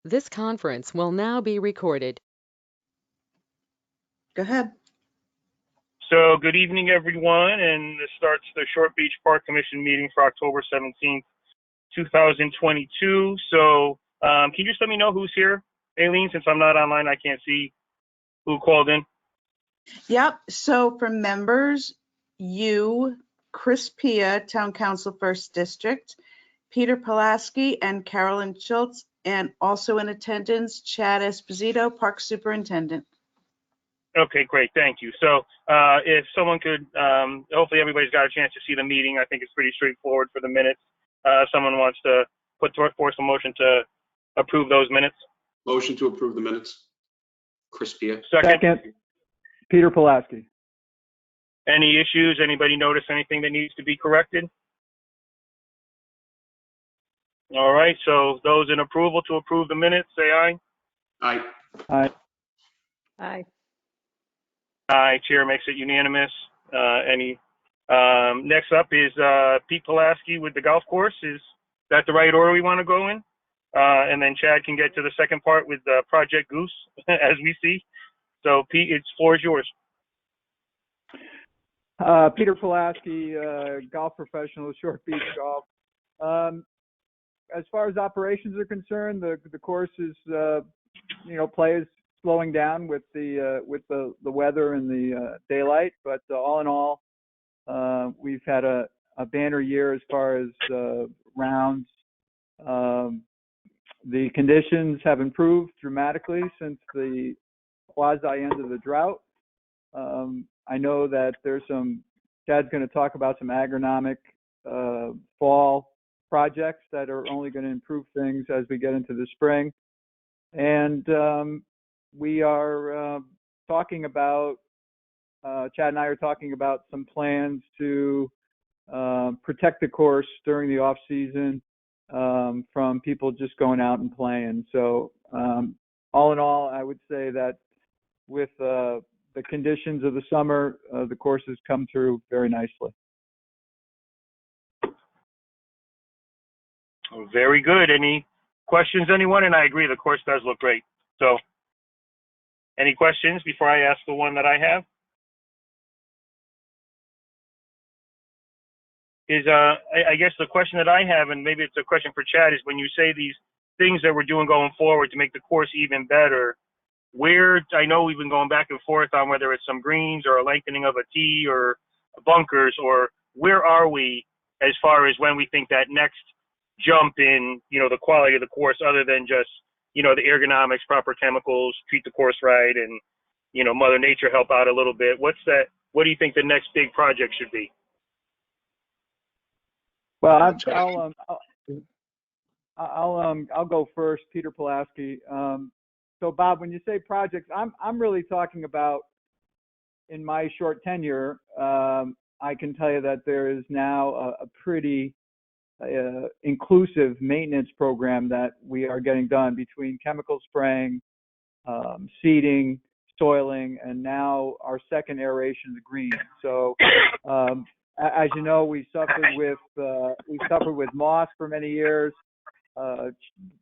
This conference will now be recorded. Go ahead. So good evening, everyone, and this starts the Short Beach Park Commission meeting for October 17th, 2022. So can you just let me know who's here, Aileen? Since I'm not online, I can't see who called in. Yep. So from members, you, Chris Pia, Town Council First District, Peter Pulaski and Carolyn Schultz, and also in attendance, Chad Esposito, Park Superintendent. Okay, great. Thank you. So if someone could, hopefully everybody's got a chance to see the meeting. I think it's pretty straightforward for the minutes. If someone wants to put forth a motion to approve those minutes. Motion to approve the minutes. Chris Pia. Second. Peter Pulaski. Any issues? Anybody notice anything that needs to be corrected? All right, so those in approval to approve the minutes, say aye. Aye. Aye. Aye. Aye, chair makes it unanimous. Next up is Pete Pulaski with the golf course. Is that the right order we want to go in? And then Chad can get to the second part with Project Goose, as we see. So Pete, floor is yours. Peter Pulaski, golf professional, Short Beach Golf. As far as operations are concerned, the course is, play is slowing down with the weather and the daylight. But all in all, we've had a banner year as far as rounds. The conditions have improved dramatically since the quasi end of the drought. I know that there's Chad's going to talk about some agronomic fall projects that are only going to improve things as we get into the spring. And we are talking about, Chad and I are talking about some plans to protect the course during the off season from people just going out and playing. So all in all, I would say that with the conditions of the summer, the course has come through very nicely. Very good. Any questions, anyone? And I agree, the course does look great. So any questions before I ask the one that I have? I guess the question that I have, and maybe it's a question for Chad, is when you say these things that we're doing going forward to make the course even better, I know we've been going back and forth on whether it's some greens or a lengthening of a tee or bunkers, or where are we as far as when we think that next jump in, the quality of the course, other than just, the ergonomics, proper chemicals, treat the course right, and, Mother Nature help out a little bit. What do you think the next big project should be? Well, I'll go first, Peter Pulaski. So Bob, when you say projects, I'm really talking about, in my short tenure, I can tell you that there is now a pretty inclusive maintenance program that we are getting done between chemical spraying, seeding, soiling, and now our second aeration of the green. So as you know, we suffered with moss for many years.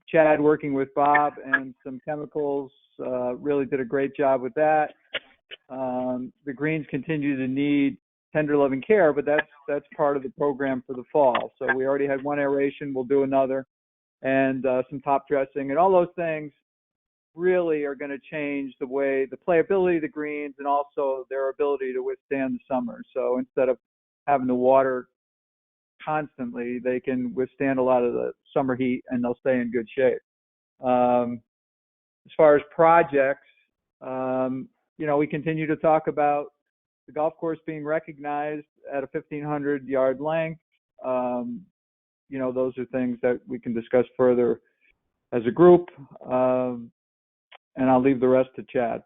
Chad, working with Bob and some chemicals, really did a great job with that. The greens continue to need tender loving care, but that's part of the program for the fall. So we already had one aeration, we'll do another, and some top dressing, and all those things really are going to change the playability of the greens and also their ability to withstand the summer. So instead of having to water constantly, they can withstand a lot of the summer heat and they'll stay in good shape. As far as projects, we continue to talk about the golf course being recognized at a 1,500 yard length. Those are things that we can discuss further as a group. And I'll leave the rest to Chad.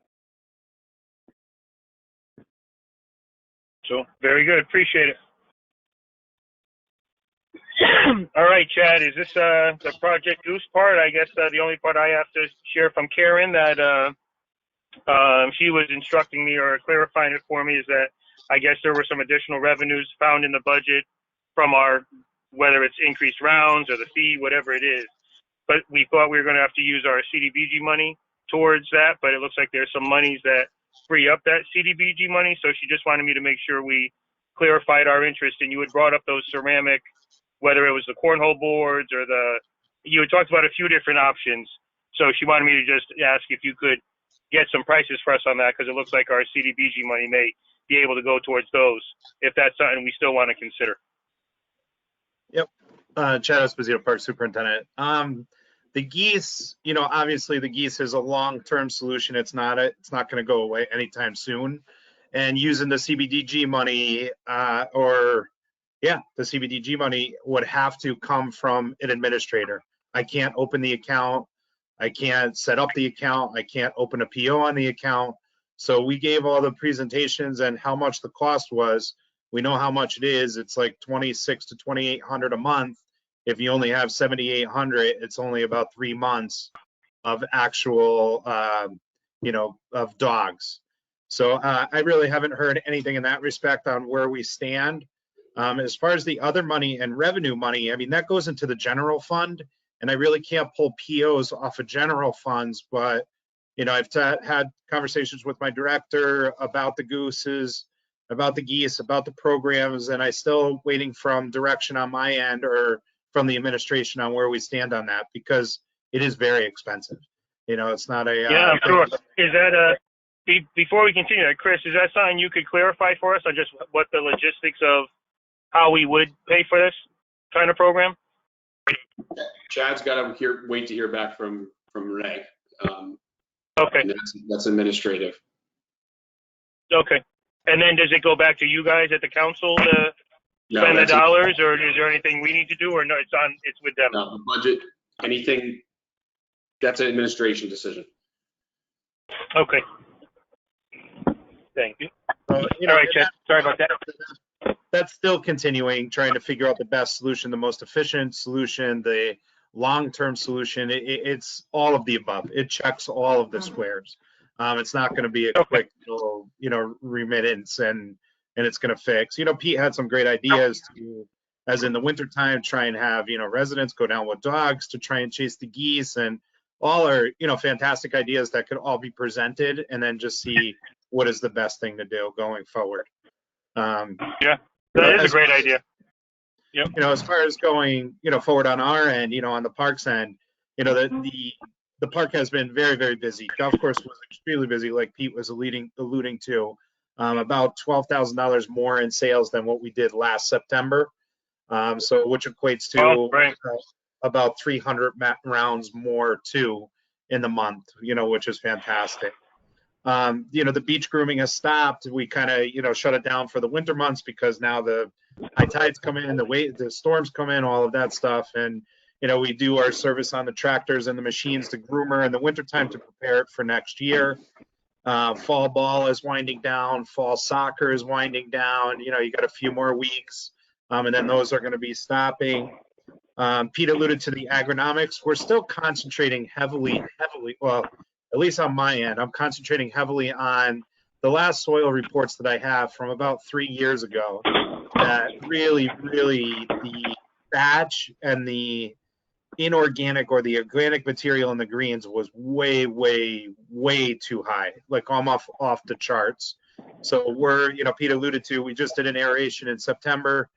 So very good. Appreciate it. All right, Chad, is this the Project Goose part? I guess the only part I have to share from Karen that she was instructing me or clarifying it for me is that I guess there were some additional revenues found in the budget from whether it's increased rounds or the fee, whatever it is. but we thought we were going to have to use our CDBG money towards that, but it looks like there's some monies that free up that CDBG money. So she just wanted me to make sure we clarified our interest. And you had brought up those ceramic, whether it was the cornhole boards or you had talked about a few different options. So she wanted me to just ask if you could get some prices for us on that, because it looks like our CDBG money may be able to go towards those, if that's something we still want to consider. Yep. Chad Esposito, Park Superintendent. The geese, obviously the geese is a long-term solution. It's not going to go away anytime soon. And using the CBDG money, the CBDG money would have to come from an administrator. I can't open the account. I can't set up the account. I can't open a PO on the account. So we gave all the presentations and how much the cost was. We know how much it is. It's like $2,600 to $2,800 a month. If you only have 7,800, it's only about 3 months of actual, of dogs. So I really haven't heard anything in that respect on where we stand. As far as the other money and revenue money, I mean, that goes into the general fund, and I really can't pull POs off of general funds, but, I've had conversations with my director about the gooses, about the geese, about the programs, and I still waiting from direction on my end or from the administration on where we stand on that, because it is very expensive. It's not a yeah, I'm sure. Is that before we continue, Chris, is that something you could clarify for us on just what the logistics of how we would pay for this kind of program? Chad's got to wait to hear back from Renee. Okay. And that's administrative. Okay. And then does it go back to you guys at the council to spend the dollars, or is there anything we need to do, or no? It's with them. No, the budget, anything. That's an administration decision. Okay. Thank you. All right, Chad. Sorry about that. That's still continuing, trying to figure out the best solution, the most efficient solution, the long-term solution. It's all of the above. It checks all of the squares. It's not going to be a quick little, remittance and it's going to fix. Pete had some great ideas to, as in the wintertime, try and have, residents go down with dogs to try and chase the geese, and all are, fantastic ideas that could all be presented, and then just see what is the best thing to do going forward. Yeah, that is a great idea. Yep. As far as going, forward on our end, on the parks end, the park has been very, very busy. Golf course was extremely busy, like Pete was alluding to. About $12,000 more in sales than what we did last September. So which equates to about 300 rounds more too in the month, which is fantastic. The beach grooming has stopped. We kind of, shut it down for the winter months because now the high tides come in, the storms come in, all of that stuff. And, we do our service on the tractors and the machines to groomer in the wintertime to prepare it for next year. Fall ball is winding down. Fall soccer is winding down. You got a few more weeks, and then those are going to be stopping. Pete alluded to the agronomics. We're still concentrating heavily, well, at least on my end, I'm concentrating heavily on the last soil reports that I have from about 3 years ago, that really the thatch and the inorganic or the organic material in the greens was way too high, like almost off the charts. So we're, Pete alluded to, we just did an aeration in September.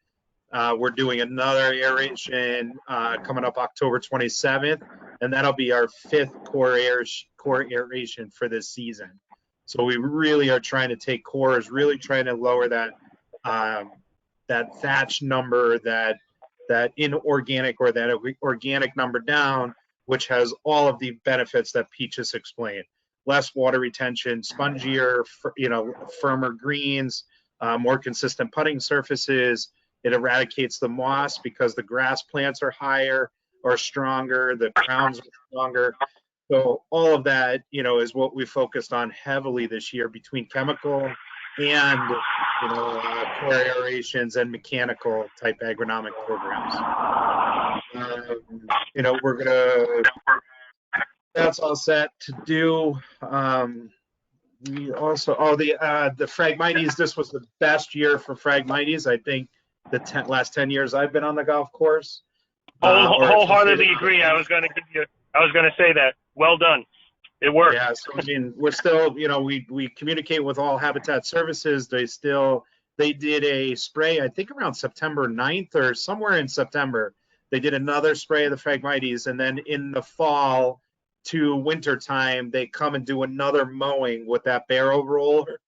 We're doing another aeration coming up October 27th, and that'll be our 5th core aeration for this season. So we really are trying to take cores, really trying to lower that that thatch number, that inorganic or that organic number down, which has all of the benefits that Pete just explained. Less water retention, spongier, firmer greens, more consistent putting surfaces. It eradicates the moss because the grass plants are higher or stronger, the crowns are stronger. So all of that, is what we focused on heavily this year between chemical and, core aerations and mechanical type agronomic programs. That's all set to do. We also, the Phragmites, this was the best year for Phragmites, I think, the last 10 years I've been on the golf course. or if you did Wholeheartedly it- agree. I was going to say that. Well done. It worked. Yeah, so I mean, we're still, we communicate with all Habitat Services. They did a spray, I think around September 9th or somewhere in September. They did another spray of the Phragmites, and then in the fall to winter time, they come and do another mowing with that barrel roller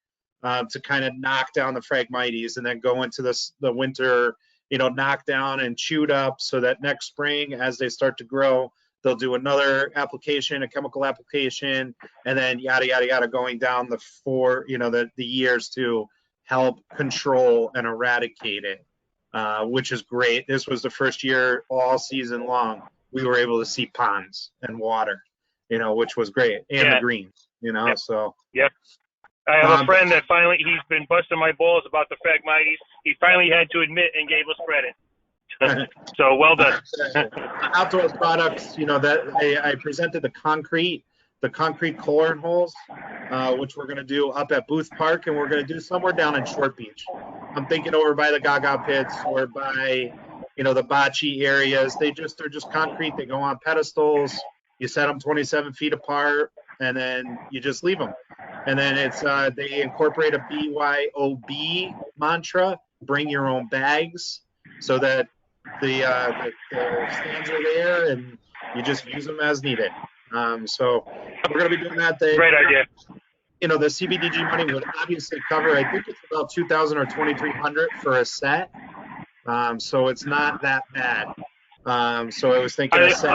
to kind of knock down the Phragmites, and then go into the winter, knock down and chewed up, so that next spring, as they start to grow, they'll do another application, a chemical application, and then yada, yada, yada, going down the years to help control and eradicate it, which is great. This was the first year all season long we were able to see ponds and water, which was great, and the greens, Yep. so. Yep. I have a friend that he's been busting my balls about the Phragmites. He finally had to admit and gave us credit. So well done. Outdoor products, that I presented the concrete cornholes, which we're going to do up at Booth Park, and we're going to do somewhere down in Short Beach. I'm thinking over by the Gaga pits or by, the bocce areas. They're just concrete. They go on pedestals. You set them 27 feet apart, and then you just leave them. And then they incorporate a BYOB mantra, bring your own bags, so that the stands are there and you just use them as needed. So we're going to be doing that. Great idea. The CBDG money would obviously cover, I think it's about $2,000 or $2,300 for a set. So it's not that bad. So I was thinking a set.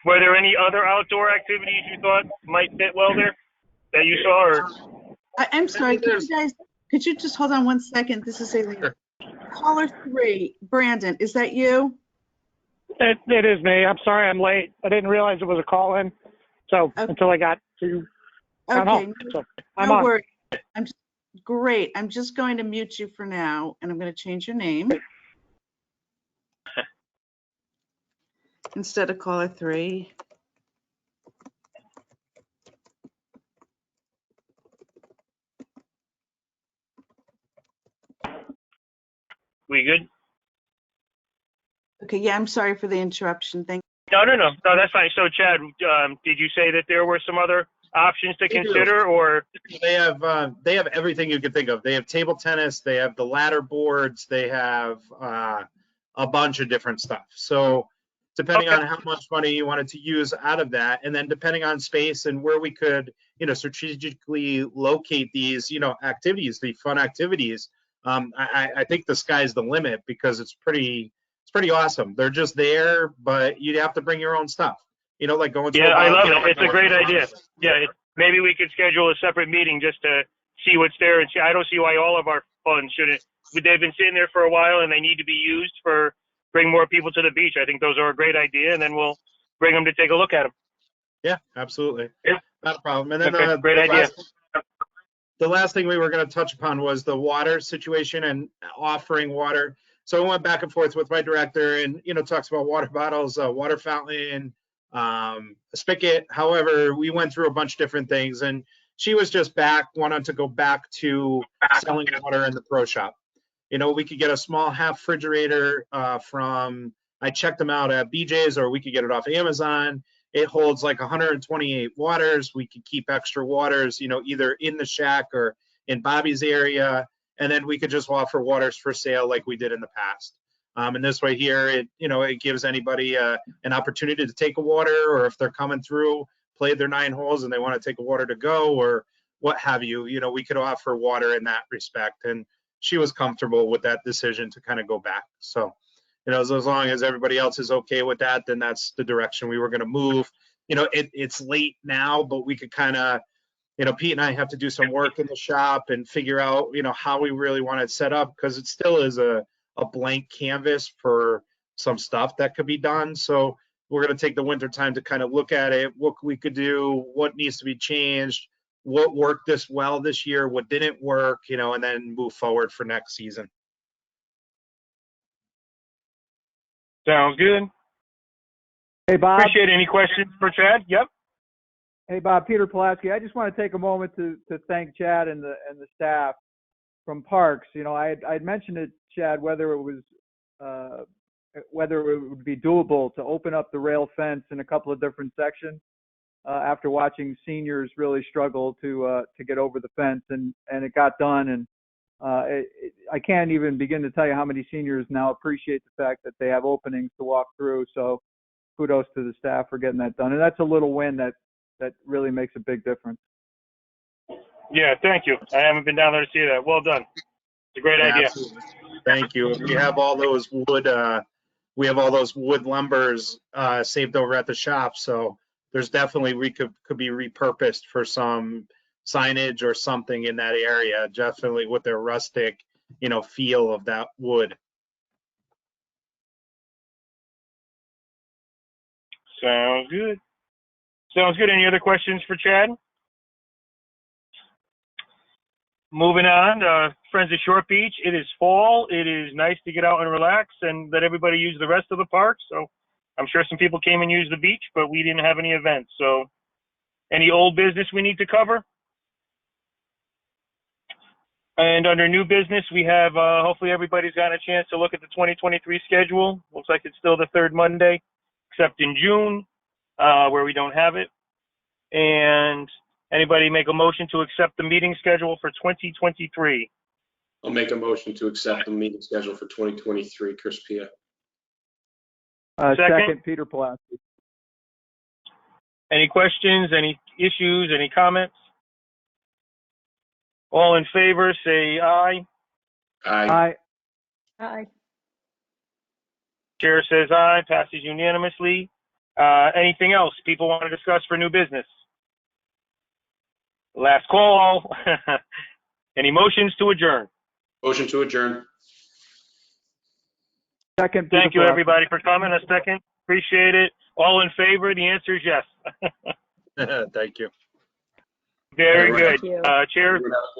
Were there any other outdoor activities you thought might fit well there that you saw? Or I'm sorry, could you just hold on one second? This is Aileen. Sure. Caller 3, Brandon, is that you? It is me. I'm sorry I'm late. I didn't realize it was a call-in, so Okay. until I got to town hall. Okay, So I'm no on. worries. Great. I'm just going to mute you for now, and I'm going to change your name. Instead of caller 3. we good? Okay, yeah, I'm sorry for the interruption. Thank No, that's fine. So Chad, did you say that there were some other options to They do. consider, or? They have everything you can think of. They have table tennis, they have the ladder boards, they have a bunch of different stuff. So depending on how much money you wanted to use out of that, and then depending on space and where we could, strategically locate these, activities, the fun activities, I think the sky's the limit, because it's pretty awesome. They're just there, but you'd have to bring your own stuff. Like going to Yeah, I love like it. It's a great idea. Yeah, maybe we could schedule a separate meeting just to see what's there. And see, I don't see why all of our funds shouldn't. They've been sitting there for a while, and they need to be used for bring more people to the beach. I think those are a great idea, and then we'll bring them to take a look at them. Yeah, absolutely. Yeah. Not a problem. And then Okay, great idea. The last thing we were going to touch upon was the water situation and offering water. So I went back and forth with my director, and talks about water bottles, water fountain, a spigot. However, we went through a bunch of different things, and she was just wanting to go back to selling water in the pro shop. We could get a small half refrigerator I checked them out at BJ's, or we could get it off Amazon. It holds like 128 waters. We could keep extra waters, either in the shack or in Bobby's area. And then we could just offer waters for sale like we did in the past. And this way here, it gives anybody an opportunity to take a water, or if they're coming through, played their 9 holes and they want to take a water to go or what have you, we could offer water in that respect. And she was comfortable with that decision to kind of go back. So, as long as everybody else is okay with that, then that's the direction we were going to move. It's late now, but we could kind of, Pete and I have to do some work in the shop and figure out, how we really want it set up, because it still is a blank canvas for some stuff that could be done. So we're going to take the winter time to kind of look at it, what we could do, what needs to be changed, what worked this year, what didn't work, and then move forward for next season. Sounds good. Hey, Bob. Appreciate any questions for Chad? Yep. Hey, Bob, Peter Pulaski. I just want to take a moment to thank Chad and the staff from Parks. I had mentioned it, Chad, whether it was whether it would be doable to open up the rail fence in a couple of different sections after watching seniors really struggle to get over the fence, and it got done. And I can't even begin to tell you how many seniors now appreciate the fact that they have openings to walk through. So kudos to the staff for getting that done. And that's a little win that really makes a big difference. Yeah, thank you. I haven't been down there to see that. Well done. It's a great Yeah, idea. absolutely. Thank you. We have all those wood, lumbers saved over at the shop. So there's definitely, could be repurposed for some signage or something in that area, definitely with their rustic, feel of that wood. Sounds good. Sounds good. Any other questions for Chad? Moving on, Friends of Short Beach. It is fall. It is nice to get out and relax and let everybody use the rest of the park. So I'm sure some people came and used the beach, but we didn't have any events. So any old business we need to cover? And under new business, we have, hopefully everybody's gotten a chance to look at the 2023 schedule. Looks like it's still the third Monday, except in June, where we don't have it. And anybody make a motion to accept the meeting schedule for 2023? I'll make a motion to accept the meeting schedule for 2023, Chris Pia. Second, Peter Pulaski. Any questions, any issues, any comments? All in favor, say aye. Aye. Aye. Chair says aye, passes unanimously. Anything else people want to discuss for new business? Last call. Any motions to adjourn? Motion to adjourn. Second, Peter Thank you, Pulaski. everybody, for coming. A second. Appreciate it. All in favor? The answer is yes. Thank you. Very All good. right. Thank you. Chair, Everyone have a